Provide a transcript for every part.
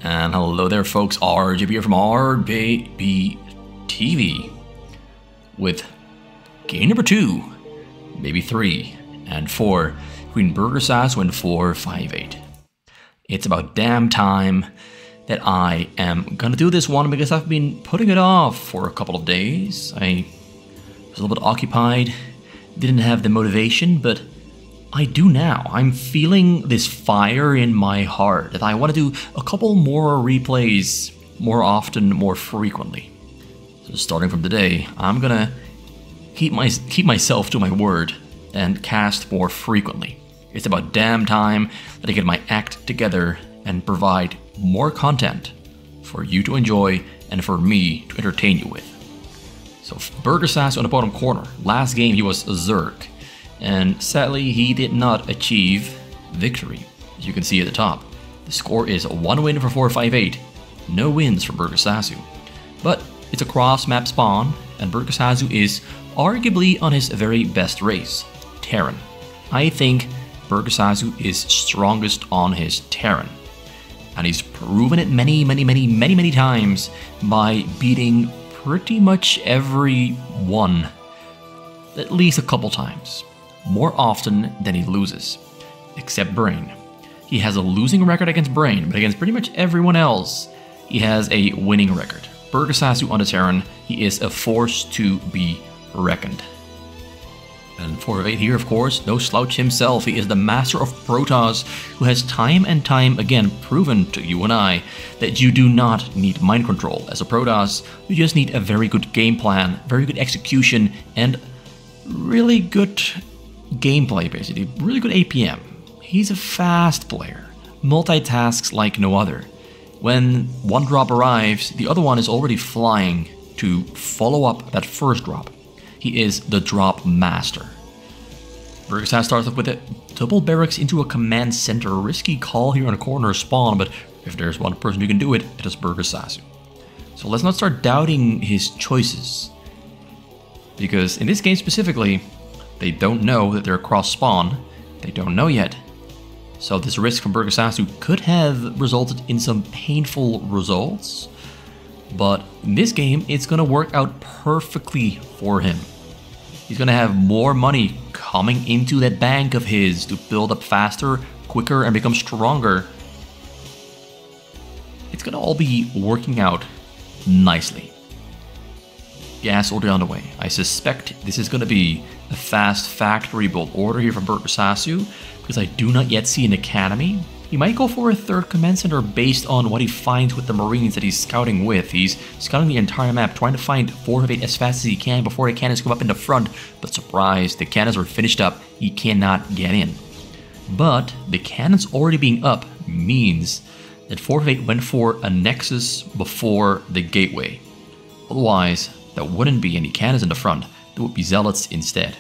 And hello there folks, RJB here from RJB TV with game number 2, maybe 3, and 4 between Burgersasu and 458. It's about damn time that I am gonna do this one because I've been putting it off for a couple of days. I was a little bit occupied, didn't have the motivation, but I do now. I'm feeling this fire in my heart that I want to do a couple more replays more often, more frequently. So starting from today, I'm gonna keep myself to my word and cast more frequently. It's about damn time that I get my act together and provide more content for you to enjoy and for me to entertain you with. So Burgersasu on the bottom corner. Last game he was Zerk, and sadly he did not achieve victory, as you can see at the top. The score is 1 win for 458, no wins for Burgersasu. But it's a cross-map spawn, and Burgersasu is arguably on his very best race, Terran. I think Burgersasu is strongest on his Terran, and he's proven it many times by beating pretty much everyone at least a couple times. More often than he loses, except Brain. He has a losing record against Brain, but against pretty much everyone else, he has a winning record. Burgersasu on the Terran, he is a force to be reckoned. And 458 here, of course, no slouch himself. He is the master of Protoss, who has time and time again proven to you and I that you do not need mind control as a Protoss. You just need a very good game plan, very good execution, and really good gameplay, basically. Really good APM. He's a fast player. Multitasks like no other. When one drop arrives, the other one is already flying to follow up that first drop. He is the drop master. Burgersasu starts off with a double barracks into a command center. A risky call here on a corner spawn, but if there's one person who can do it, it is Burgersasu. So let's not start doubting his choices, because in this game specifically, they don't know that they're cross spawn. They don't know yet. So this risk from Burgersasu could have resulted in some painful results, but in this game, it's gonna work out perfectly for him. He's gonna have more money coming into that bank of his to build up faster, quicker, and become stronger. It's gonna all be working out nicely. Gas order on the way. I suspect this is gonna be a fast factory build order here from Burgersasu, because I do not yet see an academy. He might go for a third command center based on what he finds with the Marines that he's scouting with. He's scouting the entire map, trying to find 458 as fast as he can before the cannons come up in the front. But surprise, the cannons are finished up. He cannot get in. But the cannons already being up means that 458 went for a nexus before the gateway. Otherwise, there wouldn't be any cannons in the front. There would be zealots instead.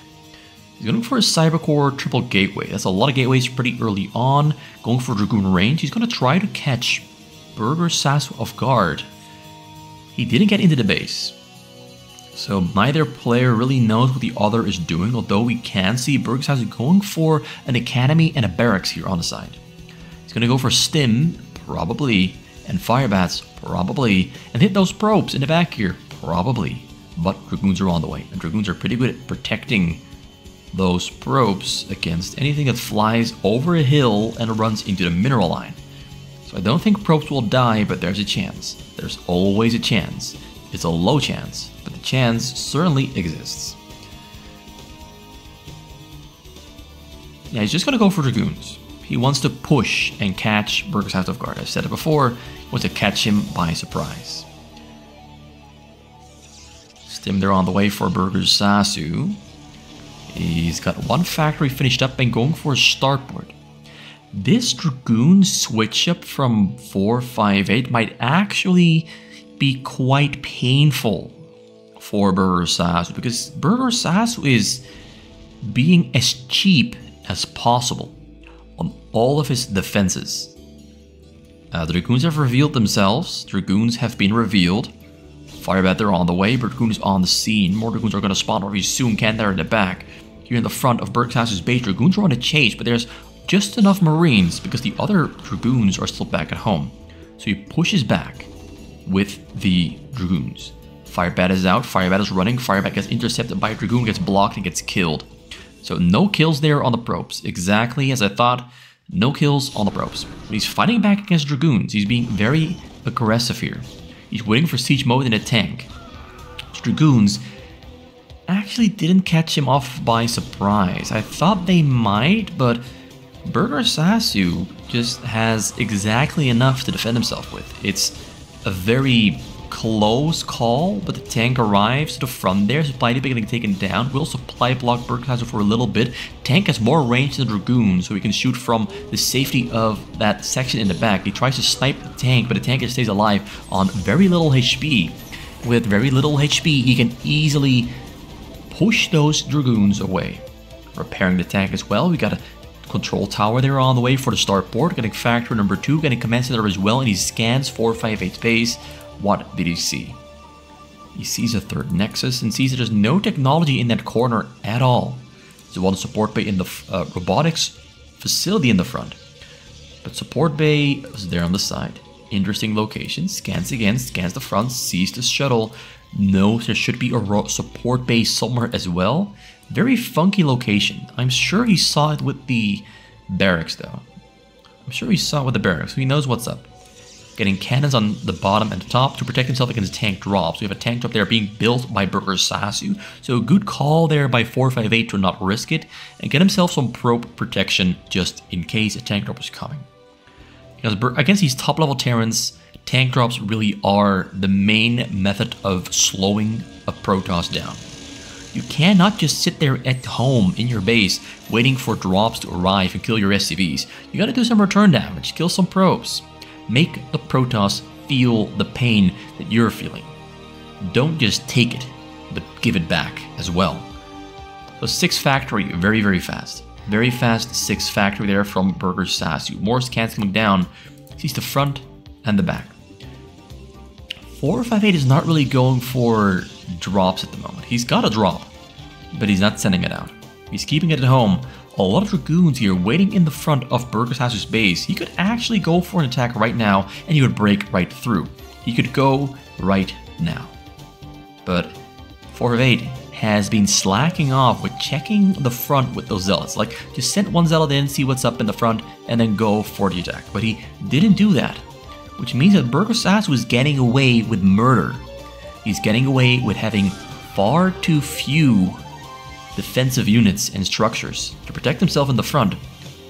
He's going for a Cybercore triple gateway. That's a lot of gateways pretty early on. Going for Dragoon range. He's going to try to catch Burgersasu off guard. He didn't get into the base, so neither player really knows what the other is doing, although we can see Burgersasu going for an academy and a barracks here on the side. He's going to go for Stim, probably, and Firebats, probably, and hit those probes in the back here, probably. But Dragoons are on the way, and Dragoons are pretty good at protecting those probes against anything that flies over a hill and runs into the mineral line. So I don't think probes will die, but there's a chance. There's always a chance. It's a low chance, but the chance certainly exists. Yeah, he's just gonna go for Dragoons. He wants to push and catch Burgersasu off guard. I've said it before, he wants to catch him by surprise. Stim there on the way for Burgersasu. He's got one factory finished up and going for a starport. This Dragoon switch up from 458 might actually be quite painful for Burgersasu, because Burgersasu is being as cheap as possible on all of his defenses. Dragoons have revealed themselves. Dragoons have been revealed. Firebat, they're on the way. Dragoons on the scene. More Dragoons are going to spawn very soon. Can they're in the back. Here in the front of Burgersasu's base, Dragoons are on the chase, but there's just enough Marines because the other Dragoons are still back at home. So he pushes back with the Dragoons. Firebat is out, Firebat is running, Firebat gets intercepted by a Dragoon, gets blocked, and gets killed. So no kills there on the probes. Exactly as I thought, no kills on the probes. But he's fighting back against Dragoons. He's being very aggressive here. He's waiting for siege mode in a tank. Dragoons actually didn't catch him off by surprise. I thought they might, but Burgersasu just has exactly enough to defend himself with. It's a very close call, but the tank arrives to the front there. Supply depot getting taken down. Will supply block Burgersasu for a little bit. Tank has more range than the Dragoon, so he can shoot from the safety of that section in the back. He tries to snipe the tank, but the tank stays alive on very little HP. With very little HP, he can easily push those Dragoons away. Repairing the tank as well. We got a control tower there on the way for the starport. Getting factory number 2, getting command center as well, and he scans 458 base. What did he see? He sees a third nexus and sees that there's no technology in that corner at all. There's one support bay in the robotics facility in the front. But support bay is there on the side. Interesting location. Scans again, scans the front, sees the shuttle. Knows there should be a support bay somewhere as well. Very funky location. I'm sure he saw it with the barracks though. I'm sure he saw it with the barracks, so he knows what's up. Getting cannons on the bottom and the top to protect himself against tank drops. We have a tank drop there being built by Burgersasu, so a good call there by 458 to not risk it and get himself some probe protection just in case a tank drop is coming. Because against these top level Terrans, tank drops really are the main method of slowing a Protoss down. You cannot just sit there at home in your base waiting for drops to arrive and kill your SCVs. You gotta do some return damage, kill some probes. Make the Protoss feel the pain that you're feeling. Don't just take it, but give it back as well. So 6 factory, very, very fast. Very fast 6 factory there from Burgersasu. More scans coming down. Sees the front and the back. 458 is not really going for drops at the moment. He's got a drop, but he's not sending it out. He's keeping it at home. A lot of Dragoons here waiting in the front of Burgersasu's base. He could actually go for an attack right now and he would break right through. He could go right now. But 458 has been slacking off with checking the front with those zealots. Like, just send one zealot in, see what's up in the front, and then go for the attack. But he didn't do that, which means that Burgersasu is getting away with murder. He's getting away with having far too few defensive units and structures to protect himself in the front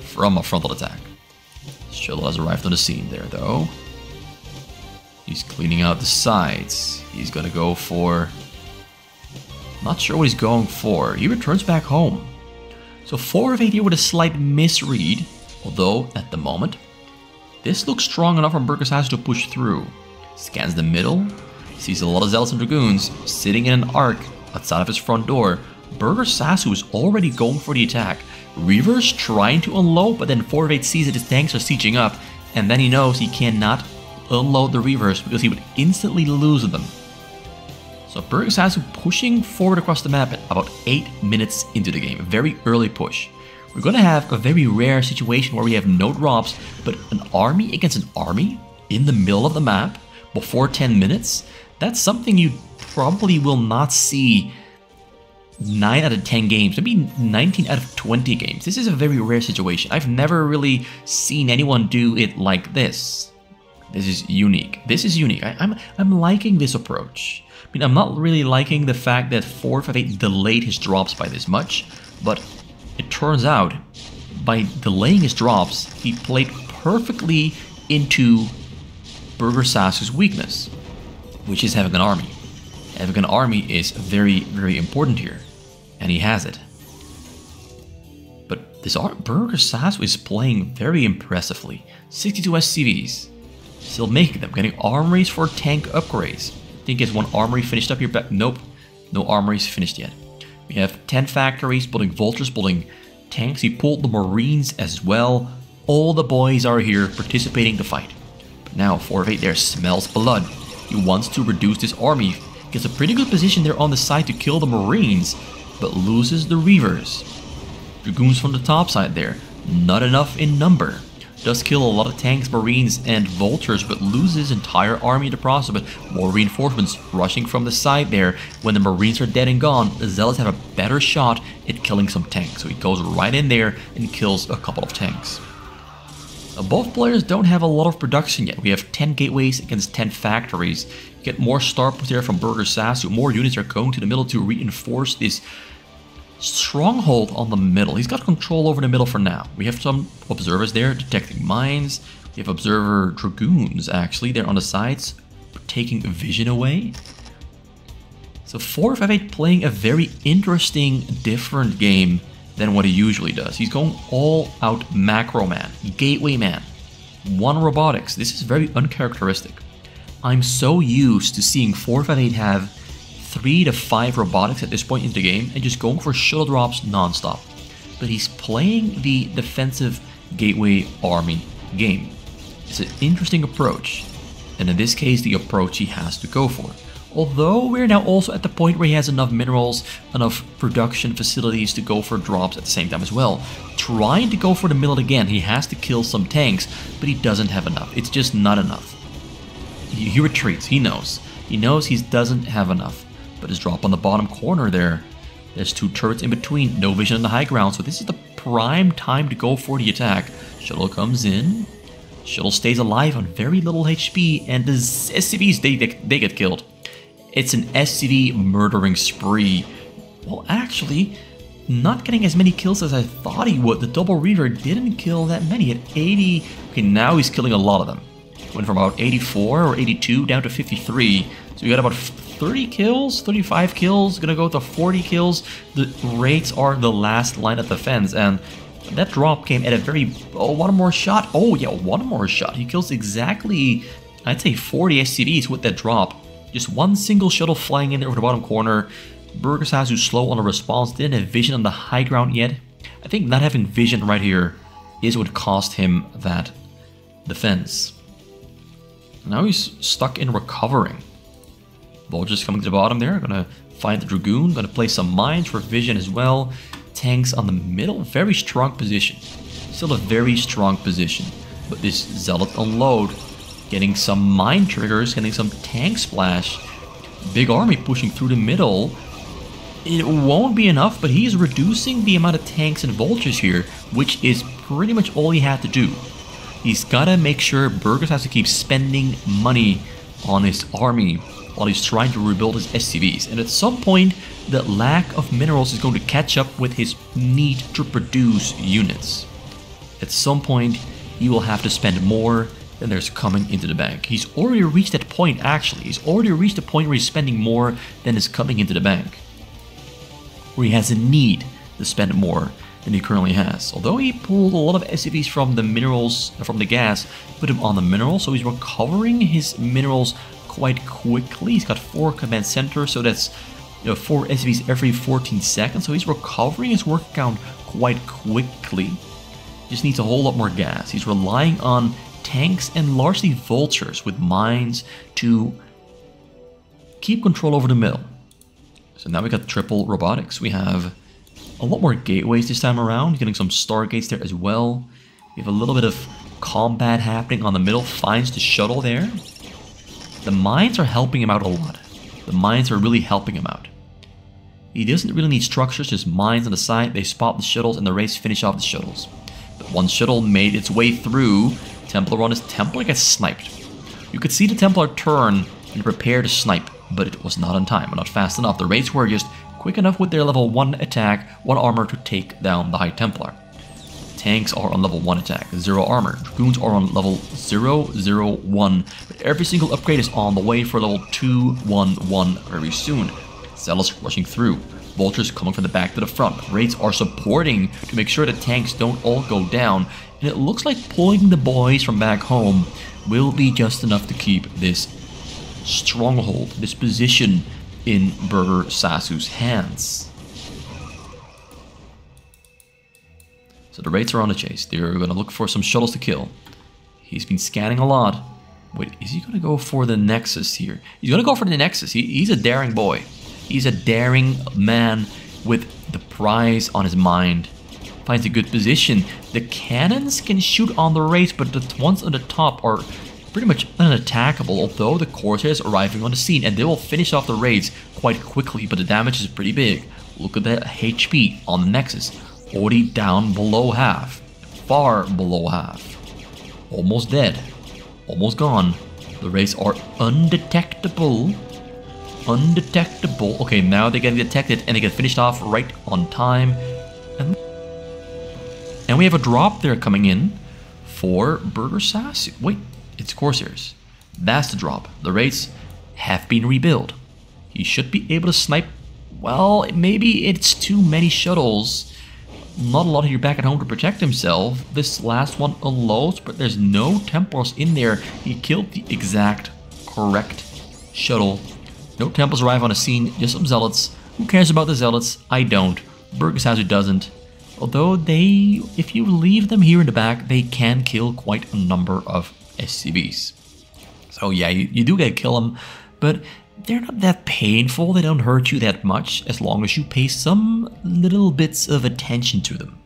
from a frontal attack. Shuttle has arrived on the scene there, though. He's cleaning out the sides. He's gonna go for... Not sure what he's going for. He returns back home. So 458 here with a slight misread, although at the moment, this looks strong enough for Burgersasu to push through. Scans the middle, sees a lot of Zealots and Dragoons sitting in an arc outside of his front door. Burgersasu is already going for the attack. Reavers trying to unload, but then 458 sees that his tanks are sieging up, and then he knows he cannot unload the Reavers because he would instantly lose them. So Burgersasu pushing forward across the map at about 8 minutes into the game. A very early push. We're going to have a very rare situation where we have no drops, but an army against an army in the middle of the map before 10 minutes. That's something you probably will not see 9 out of 10 games, maybe 19 out of 20 games. This is a very rare situation. I've never really seen anyone do it like this. This is unique. This is unique. I'm liking this approach. I mean, I'm not really liking the fact that 458 delayed his drops by this much, but it turns out by delaying his drops, he played perfectly into Burgersasu's weakness, which is having an army. Having an army is very, very important here, and he has it. But this Burgersasu is playing very impressively. 62 SCVs, still making them, getting armories for tank upgrades. I think he has one armory finished up here, but nope, no armories finished yet. We have 10 factories, building vultures, building tanks. He pulled the Marines as well. All the boys are here participating in the fight. But now 458 there smells blood. He wants to reduce this army. Gets a pretty good position there on the side to kill the Marines, but loses the Reavers. Dragoons from the top side there, not enough in number. Does kill a lot of tanks, marines, and vultures, but loses his entire army in the process. But more reinforcements rushing from the side there. When the marines are dead and gone, the zealots have a better shot at killing some tanks. So he goes right in there and kills a couple of tanks. Both players don't have a lot of production yet. We have 10 gateways against 10 factories. You get more star points there from Burgersasu. More units are going to the middle to reinforce this stronghold on the middle. He's got control over the middle for now. We have some observers there detecting mines. We have observer dragoons actually. They're on the sides taking vision away. So 458 playing a very interesting, different game than what he usually does. He's going all out macro man, gateway man, 1 robotics. This is very uncharacteristic. I'm so used to seeing 458 have 3 to 5 robotics at this point in the game and just going for shuttle drops non-stop. But he's playing the defensive gateway army game. It's an interesting approach, and in this case the approach he has to go for. Although we're now also at the point where he has enough minerals, enough production facilities to go for drops at the same time as well. Trying to go for the middle again, he has to kill some tanks, but he doesn't have enough. It's just not enough. He retreats, he knows. He knows he doesn't have enough. But his drop on the bottom corner there, there's 2 turrets in between, no vision on the high ground, so this is the prime time to go for the attack. Shuttle comes in, shuttle stays alive on very little HP, and the SCVs, they get killed. It's an SCV murdering spree. Well, actually, not getting as many kills as I thought he would. The double reaver didn't kill that many at 80. Okay, now he's killing a lot of them. Went from about 84 or 82 down to 53. So we got about 30 kills, 35 kills, gonna go to 40 kills. The raids are the last line of defense, and that drop came at a very... Oh, 1 more shot. Oh, yeah, 1 more shot. He kills exactly, I'd say 40 SCVs with that drop. Just 1 single shuttle flying in over the bottom corner. Burgersasu slow on the response, didn't have vision on the high ground yet. I think not having vision right here is what cost him that defense. Now he's stuck in recovering. Vultures coming to the bottom there, gonna find the Dragoon, gonna place some mines for vision as well. Tanks on the middle, very strong position. Still a very strong position. But this Zealot unload, getting some mine triggers, getting some tank splash. Big army pushing through the middle. It won't be enough, but he's reducing the amount of tanks and vultures here, which is pretty much all he had to do. He's gotta make sure Burgers has to keep spending money on his army while he's trying to rebuild his SCVs. And at some point, the lack of minerals is going to catch up with his need to produce units. At some point, he will have to spend more than there's coming into the bank. He's already reached that point, actually. He's already reached the point where he's spending more than is coming into the bank. Where he has a need to spend more than he currently has. Although he pulled a lot of SCVs from the minerals, from the gas, put him on the minerals, so he's recovering his minerals quite quickly. He's got 4 command centers, so that's 4 SCVs every 14 seconds, so he's recovering his work count quite quickly. Just needs a whole lot more gas. He's relying on tanks and largely vultures with mines to keep control over the middle. So now we got triple robotics. We have a lot more gateways this time around, getting some stargates there as well. We have a little bit of combat happening on the middle, finds the shuttle there. The mines are helping him out a lot. The mines are really helping him out. He doesn't really need structures, just mines on the side. They spot the shuttles and the race finish off the shuttles. But one shuttle made its way through. Templar on his Templar gets sniped. You could see the Templar turn and prepare to snipe, but it was not on time, not fast enough. The raids were just quick enough with their level 1 attack, 1 armor to take down the High Templar. Tanks are on level 1 attack, 0 armor. Dragoons are on level 0, 0, 1. But every single upgrade is on the way for level 2, 1, 1 very soon. Zealots rushing through. Vultures coming from the back to the front. Raids are supporting to make sure the tanks don't all go down. And it looks like pulling the boys from back home will be just enough to keep this stronghold, this position in Burgersasu's hands. So the raids are on the chase. They're going to look for some shuttles to kill. He's been scanning a lot. Wait, is he going to go for the Nexus here? He's going to go for the Nexus. He's a daring boy. He's a daring man with the prize on his mind. finds a good position. The cannons can shoot on the Wraiths, but the ones on the top are pretty much unattackable, although the Corsairs are arriving on the scene, and they will finish off the Wraiths quite quickly, but the damage is pretty big. Look at that HP on the Nexus. Already down below half. Far below half. Almost dead. Almost gone. The Wraiths are undetectable. Undetectable. Okay, now they get detected and they get finished off right on time. And we have a drop there coming in for Burgersasu. Wait, it's Corsairs. That's the drop. The Wraiths have been rebuilt. He should be able to snipe. Well, maybe it's too many shuttles. Not a lot here back at home to protect himself. This last one unloads, but there's no Templars in there. He killed the exact correct shuttle. No Templars arrive on the scene, just some Zealots. Who cares about the Zealots? I don't. Burgersasu doesn't. Although they, if you leave them here in the back, they can kill quite a number of SCVs. So yeah, you do get to kill them, but they're not that painful. They don't hurt you that much as long as you pay some little bits of attention to them.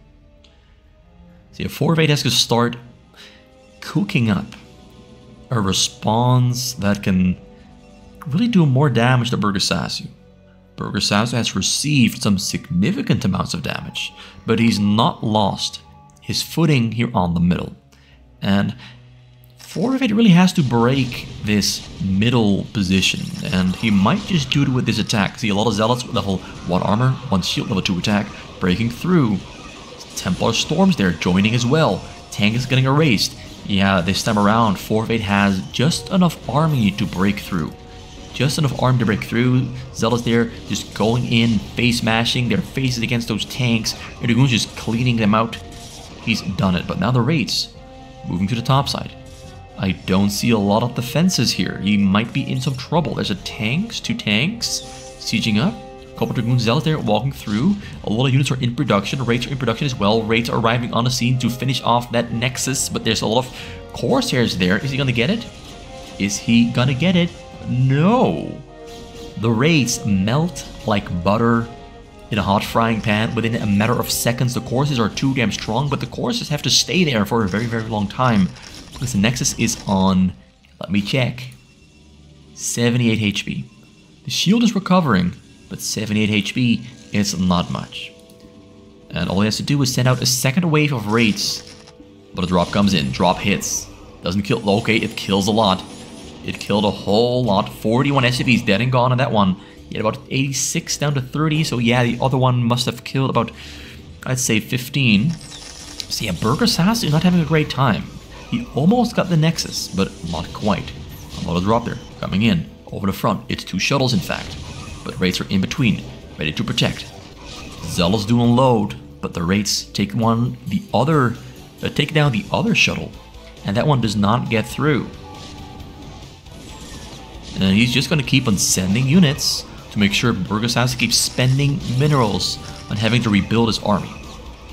See, a 4 of 8 has to start cooking up a response that can really do more damage to Burgersasu. Burgersasu has received some significant amounts of damage, but he's not lost his footing here on the middle. And 4 of 8 really has to break this middle position, and he might just do it with this attack. See, a lot of Zealots with level 1 armor, 1 shield, level 2 attack, breaking through. Templar Storms there, joining as well. Tank is getting erased. Yeah, this time around, 4 of 8 has just enough army to break through. Just enough arm to break through. Zealots there just going in, face mashing their faces against those tanks. And Dragoon's just cleaning them out. He's done it. But now the Wraiths moving to the top side. I don't see a lot of defenses here. He might be in some trouble. There's a tanks, 2 tanks sieging up. A couple of Dragoon Zealots there walking through. A lot of units are in production. Wraiths are in production as well. Wraiths are arriving on the scene to finish off that Nexus. But there's a lot of Corsairs there. Is he gonna get it? Is he gonna get it? No! The Wraiths melt like butter in a hot frying pan within a matter of seconds. The Corsairs are too damn strong, but the Corsairs have to stay there for a very, very long time because the Nexus is on, let me check, 78 HP. The shield is recovering, but 78 HP is not much. And all he has to do is send out a second wave of Wraiths, but a drop comes in, drop hits. Doesn't kill, okay, it kills a lot. It killed a whole lot. 41 SCVs dead and gone on that one. He had about 86 down to 30. So yeah, the other one must have killed about, I'd say 15. So yeah, Burgersasu is not having a great time. He almost got the Nexus, but not quite. Another drop there, coming in. Over the front. It's 2 shuttles in fact. But Wraiths are in between, ready to protect. Zealots do unload, but the Wraiths take down the other shuttle. And that one does not get through. And he's just going to keep on sending units to make sure Burgersasu keeps spending minerals on having to rebuild his army.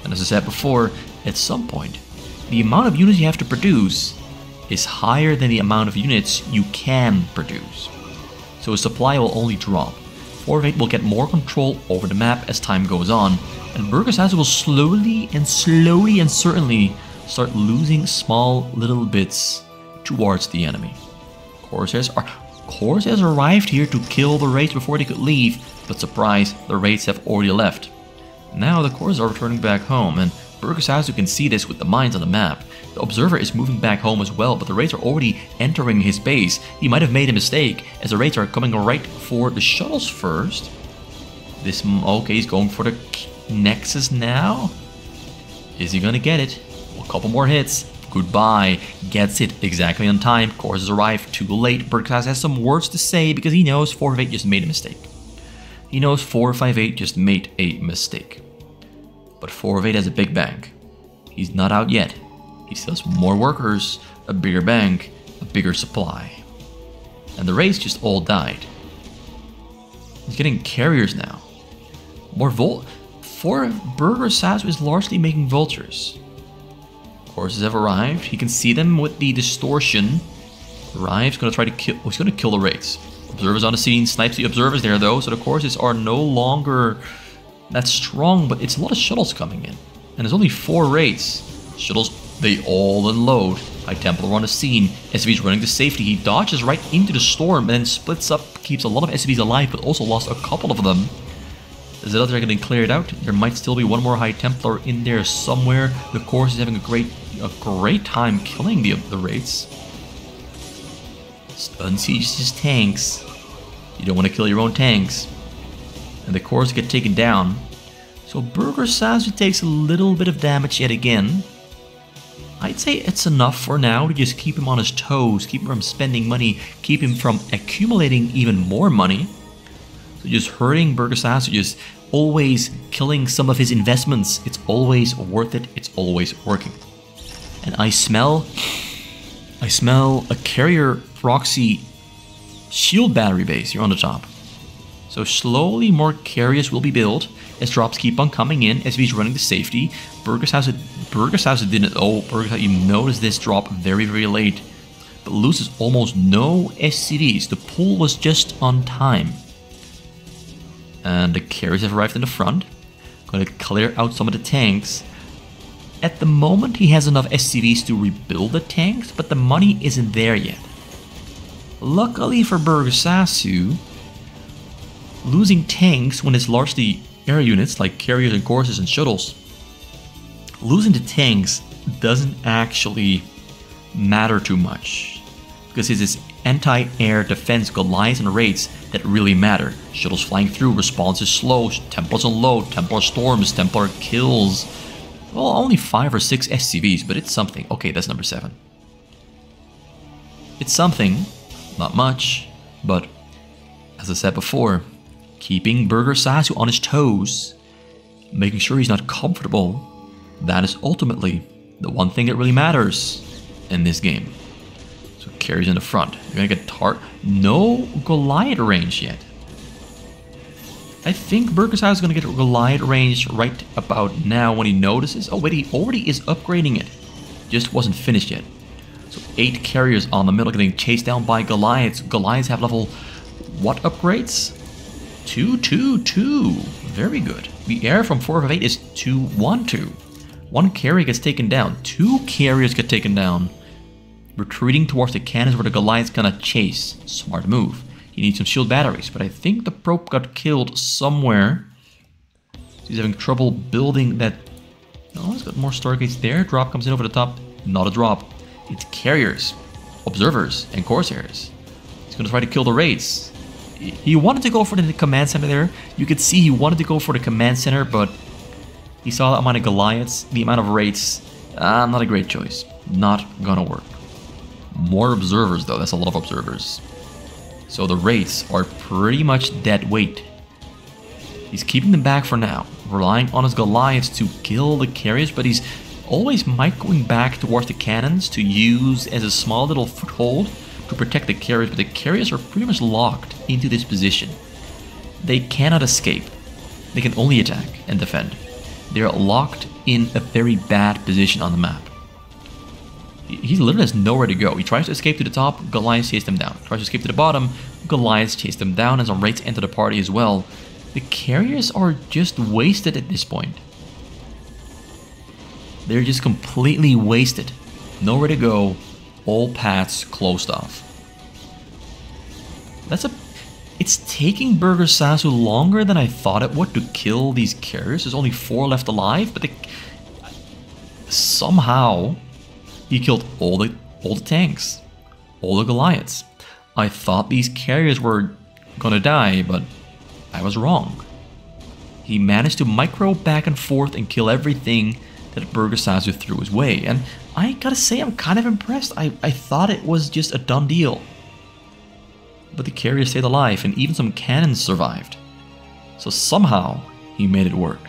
And as I said before, at some point, the amount of units you have to produce is higher than the amount of units you can produce. So his supply will only drop. 4 of 8 will get more control over the map as time goes on, and Burgersasu will slowly and certainly start losing small little bits towards the enemy. Corsairs arrived here to kill the Wraiths before they could leave, but surprise, the Wraiths have already left. Now the Corsairs are returning back home, and Burgersasu can see this with the mines on the map. The Observer is moving back home as well, but the Wraiths are already entering his base. He might have made a mistake, as the Wraiths are coming right for the shuttles first. Okay, he's going for the Nexus now. Is he gonna get it? A couple more hits. Goodbye. Gets it exactly on time. Corsairs arrive too late. Burgersasu has some words to say because he knows 4 of 8 just made a mistake. He knows 4 of 8 just made a mistake. But 4 of 8 has a big bank. He's not out yet. He still has more workers, a bigger bank, a bigger supply. And the Wraiths just all died. He's getting carriers now. More Burgersasu is largely making vultures. Corsairs have arrived. He can see them with the distortion. Arrives, gonna try to kill. He's gonna kill the Wraiths. Observers on the scene, snipes the observers there though, so the Corsairs are no longer that strong, but it's a lot of shuttles coming in. And there's only 4 raids. Shuttles, they all unload. High Templar on the scene. SCV's running to safety. He dodges right into the storm and then splits up, keeps a lot of SCVs alive, but also lost a couple of them. Is the other getting cleared out? There might still be one more High Templar in there somewhere. The Course is having a great time killing the raids. Unsieges his tanks. You don't want to kill your own tanks. And the Course get taken down. So Burgersasu takes a little bit of damage yet again. I'd say it's enough for now to just keep him on his toes, keep him from spending money, keep him from accumulating even more money. So just hurting Burgersasu, just always killing some of his investments. It's always worth it, it's always working. And I smell a carrier proxy shield battery base here on the top. So slowly more carriers will be built as drops keep on coming in, SCV's running to safety. Burgersasu didn't. Oh, Burgersasu, you noticed this drop very, very late, but loses almost no SCVs. The pull was just on time. And the carriers have arrived in the front. Going to clear out some of the tanks. At the moment, he has enough SCVs to rebuild the tanks, but the money isn't there yet. Luckily for Burgersasu, losing tanks when it's largely air units like carriers and courses and shuttles, losing the tanks doesn't actually matter too much, because it's this anti-air defense Goliaths and raids that really matter. Shuttles flying through, response is slow, Templars unload, Templar storms, Templar kills. Well, only 5 or 6 SCVs, but it's something. Okay, that's number 7. It's something, not much, but as I said before, keeping Burgersasu on his toes, making sure he's not comfortable, that is ultimately the one thing that really matters in this game. So carries in the front. You're gonna get no Goliath range yet. I think Burgersasu is gonna get Goliath range right about now when he notices. Oh wait, he already is upgrading it. Just wasn't finished yet. So 8 carriers on the middle getting chased down by Goliaths. Goliaths have level what upgrades? 2, 2, 2. Very good. The air from 4 of 8 is 2, 1, 2. 1 carrier gets taken down. 2 carriers get taken down. Retreating towards the cannons where the Goliath's gonna chase. Smart move. You need some shield batteries, but I think the probe got killed somewhere. He's having trouble building that. Oh, he's got more stargates there. Drop comes in over the top. Not a drop. It's carriers, observers, and corsairs. He's gonna try to kill the raids. He wanted to go for the command center there. You could see he wanted to go for the command center, but he saw the amount of Goliaths, the amount of raids. Not a great choice. Not gonna work. More observers though, that's a lot of observers. So the raids are pretty much dead weight. He's keeping them back for now, relying on his Goliaths to kill the carriers, but he's always microing back towards the cannons to use as a small little foothold to protect the carriers, but the carriers are pretty much locked into this position. They cannot escape. They can only attack and defend. They're locked in a very bad position on the map. He literally has nowhere to go. He tries to escape to the top, Goliaths chase them down. Tries to escape to the bottom, Goliaths chase them down, and some raids enter the party as well. The carriers are just wasted at this point. They're just completely wasted. Nowhere to go. All paths closed off. It's taking Burgersasu longer than I thought it would to kill these carriers. There's only 4 left alive, but somehow he killed all the tanks, all the Goliaths. I thought these carriers were gonna die, but I was wrong. He managed to micro back and forth and kill everything that Burgersasu threw his way, and I gotta say I'm kind of impressed. I thought it was just a done deal. But the carrier stayed alive, and even some cannons survived. So somehow, he made it work.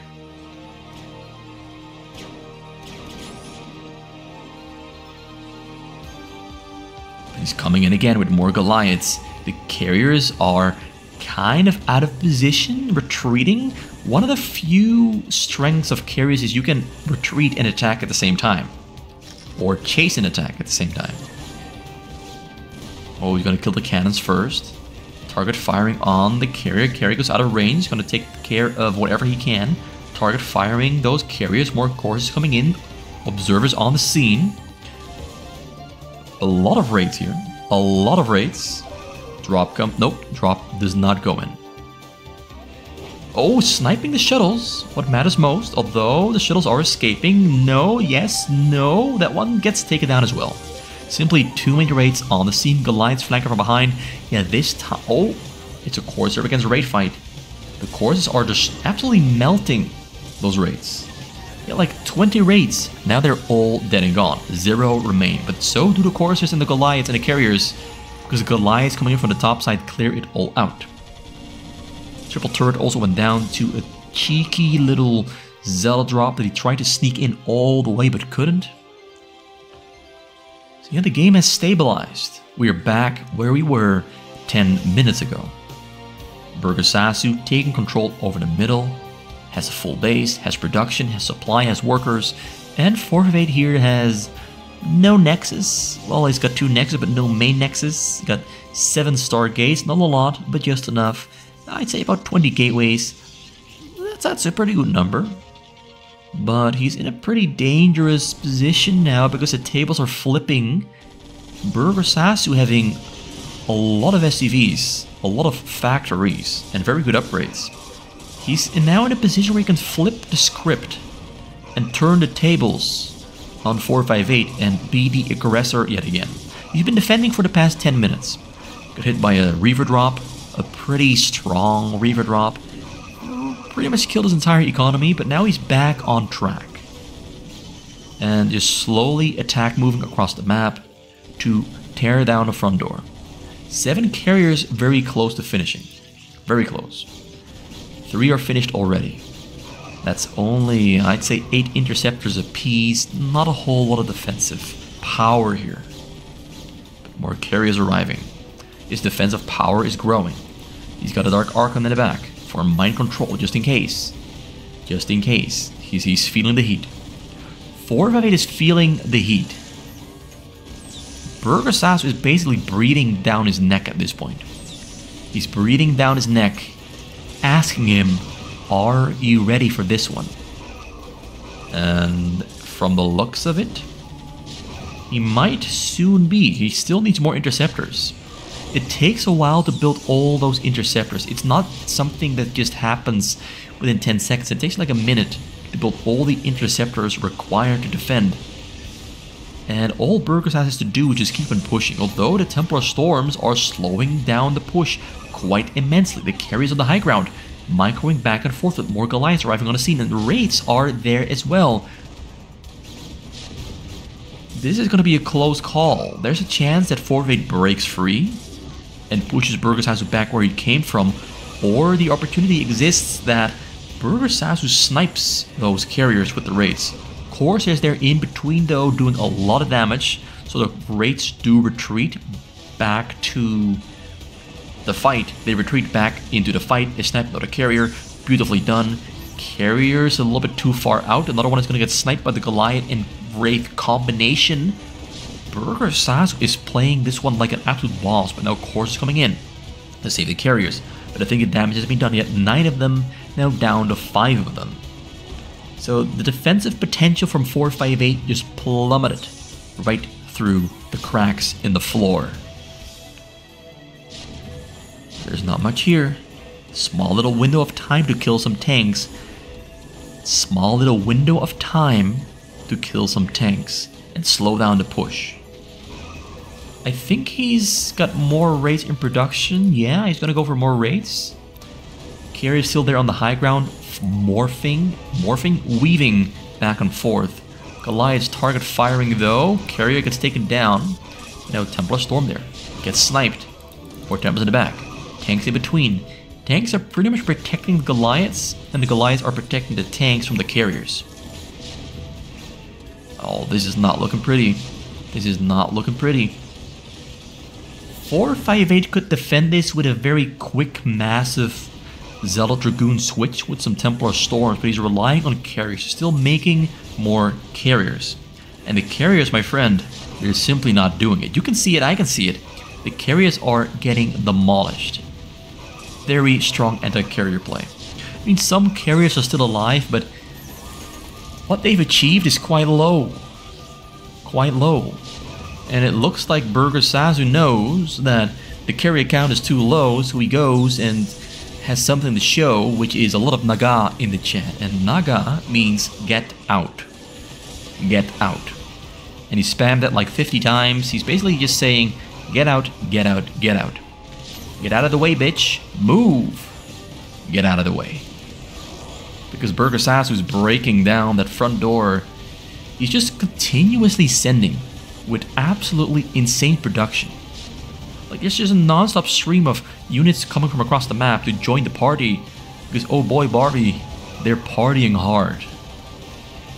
He's coming in again with more Goliaths. The carriers are kind of out of position, retreating. One of the few strengths of carriers is you can retreat and attack at the same time. Or chase and attack at the same time. Oh, he's gonna kill the cannons first. Target firing on the carrier. Carrier goes out of range. He's gonna take care of whatever he can. target firing those carriers. More courses coming in. Observers on the scene. A lot of raids here. A lot of raids. Drop come. Nope. Drop does not go in. Oh, sniping the shuttles. What matters most. Although the shuttles are escaping. No, yes, no. That one gets taken down as well. Simply too many raids on the scene. Goliath's flanking from behind. Yeah, this time. Oh, it's a Corsair against a raid fight. The Corsairs are just absolutely melting those raids. Yeah, like 20 raids. Now they're all dead and gone. 0 remain. But so do the Corsairs and the Goliaths and the carriers. Because the Goliaths coming in from the top side clear it all out. Triple turret also went down to a cheeky little Zealot drop that he tried to sneak in all the way but couldn't. So yeah, the game has stabilized. We are back where we were 10 minutes ago. Burgersasu taking control over the middle, has a full base, has production, has supply, has workers, and 458 here has no nexus. Well, he's got 2 nexus, but no main nexus. He's got 7 star gates, not a lot, but just enough. I'd say about 20 gateways. That's a pretty good number. But he's in a pretty dangerous position now because the tables are flipping. Burgersasu having a lot of SCVs, a lot of factories, and very good upgrades. He's now in a position where he can flip the script and turn the tables on 458 and be the aggressor yet again. He's been defending for the past 10 minutes. Got hit by a Reaver drop, a pretty strong Reaver drop. Pretty much killed his entire economy, but now he's back on track. And is slowly attack moving across the map to tear down the front door. 7 carriers very close to finishing. Very close. 3 are finished already. That's only, I'd say, 8 interceptors apiece. Not a whole lot of defensive power here. But more carriers arriving. His defensive power is growing. He's got a Dark Archon in the back for mind control, just in case. Just in case. He's feeling the heat. 458 is feeling the heat. Burgersasu is basically breathing down his neck at this point. He's breathing down his neck, asking him, are you ready for this one? And from the looks of it, he might soon be. He still needs more interceptors. It takes a while to build all those interceptors. It's not something that just happens within 10 seconds. It takes like a minute to build all the interceptors required to defend. And all Burgersasu has to do is just keep on pushing. Although the Templar Storms are slowing down the push quite immensely. The carriers on the high ground microing back and forth with more Goliaths arriving on the scene. And the raids are there as well. This is going to be a close call. There's a chance that 458 breaks free and pushes Burgersasu back where he came from. Or the opportunity exists that Burgersasu snipes those carriers with the raids. Corsairs there in between though, doing a lot of damage, so the raids do retreat back to the fight. They retreat back into the fight. They snipe another carrier, beautifully done. Carrier's a little bit too far out. Another one is going to get sniped by the Goliath and Wraith combination. Burgersasu is playing this one like an absolute boss, but now Corsairs is coming in to save the carriers. But I think the damage has been done yet. 9 of them, now down to 5 of them. So the defensive potential from 458 just plummeted right through the cracks in the floor. There's not much here. Small little window of time to kill some tanks. Small little window of time to kill some tanks and slow down the push. I think he's got more raids in production. Yeah, he's gonna go for more raids. Carrier's still there on the high ground. Morphing, weaving back and forth. Goliath's target firing though. Carrier gets taken down. Now Templar Storm there. Gets sniped. 4 Templars in the back. Tanks in between. Tanks are pretty much protecting the Goliaths, and the Goliaths are protecting the tanks from the carriers. Oh, this is not looking pretty. This is not looking pretty. 458 could defend this with a very quick, massive Zealot Dragoon switch with some Templar Storms, but he's relying on carriers. He's still making more carriers. And the carriers, my friend, they're simply not doing it. You can see it, I can see it. The carriers are getting demolished. Very strong anti-carrier play. I mean, some carriers are still alive, but what they've achieved is quite low. Quite low. And it looks like Burgersasu knows that the carrier count is too low, so he goes and has something to show, which is a lot of naga in the chat. And naga means get out. Get out. And he spammed that like 50 times. He's basically just saying, get out, get out, get out. Get out of the way, bitch. Move. Get out of the way. Because Burgersasu's breaking down that front door. He's just continuously sending with absolutely insane production. Like, it's just a non-stop stream of units coming from across the map to join the party. Because, oh boy, Barbie, they're partying hard.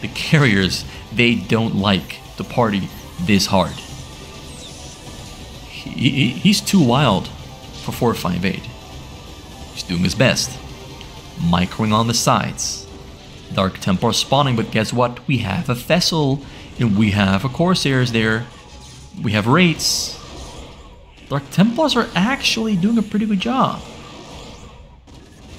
The carriers, they don't like to party this hard. He's too wild for 458. He's doing his best. Microing on the sides. Dark Templar spawning, but guess what? We have a vessel, and we have a Corsairs there. We have Wraiths. Dark Templars are actually doing a pretty good job.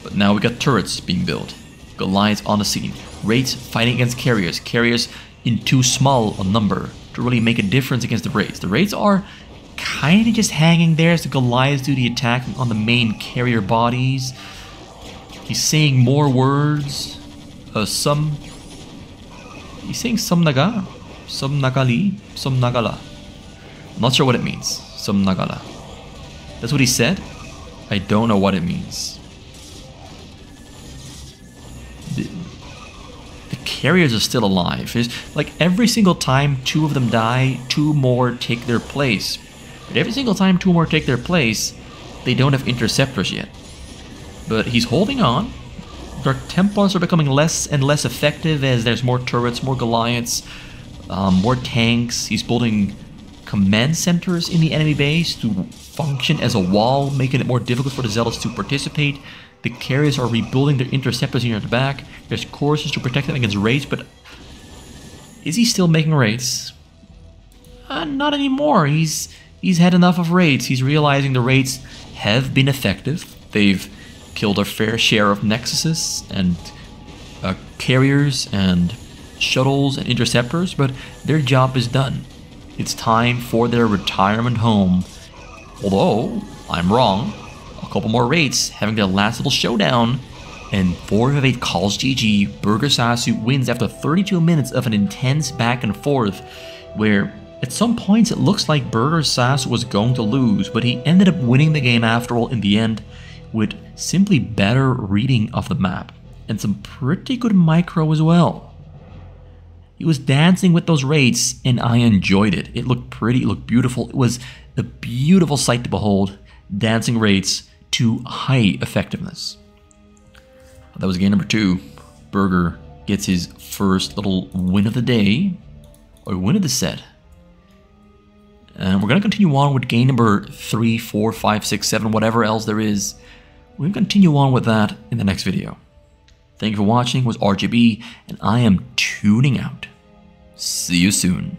But now we got turrets being built. Goliaths on the scene. Wraiths fighting against carriers. Carriers in too small a number to really make a difference against the Wraiths. The Wraiths are kind of just hanging there as the Goliaths do the attack on the main carrier bodies. He's saying more words. He's saying some naga. Some nagali. Some nagala. I'm not sure what it means. Some nagala. That's what he said? I don't know what it means. The carriers are still alive. It's like every single time two of them die, two more take their place. But every single time two more take their place, they don't have interceptors yet. But he's holding on. Dark Templars are becoming less and less effective as there's more turrets, more Goliaths, more tanks. He's building command centers in the enemy base to function as a wall, making it more difficult for the Zealots to participate. The carriers are rebuilding their interceptors here at the back. There's courses to protect them against raids, but is he still making raids? Not anymore. He's had enough of raids. He's realizing the raids have been effective. They've killed a fair share of nexuses and carriers and shuttles and interceptors, but their job is done. It's time for their retirement home. Although, I'm wrong. A couple more raids having their last little showdown, and 458 calls GG. Burgersasu wins after 32 minutes of an intense back and forth, where at some points it looks like Burgersasu was going to lose, but he ended up winning the game after all in the end, with simply better reading of the map, and some pretty good micro as well. He was dancing with those raids, and I enjoyed it. It looked pretty, it looked beautiful. It was a beautiful sight to behold, dancing raids to high effectiveness. That was game number 2. Burger gets his first little win of the day, or win of the set. And we're going to continue on with game number 3, 4, 5, 6, 7, whatever else there is. We're going to continue on with that in the next video. Thank you for watching. It was RGB, and I am tuning out. See you soon.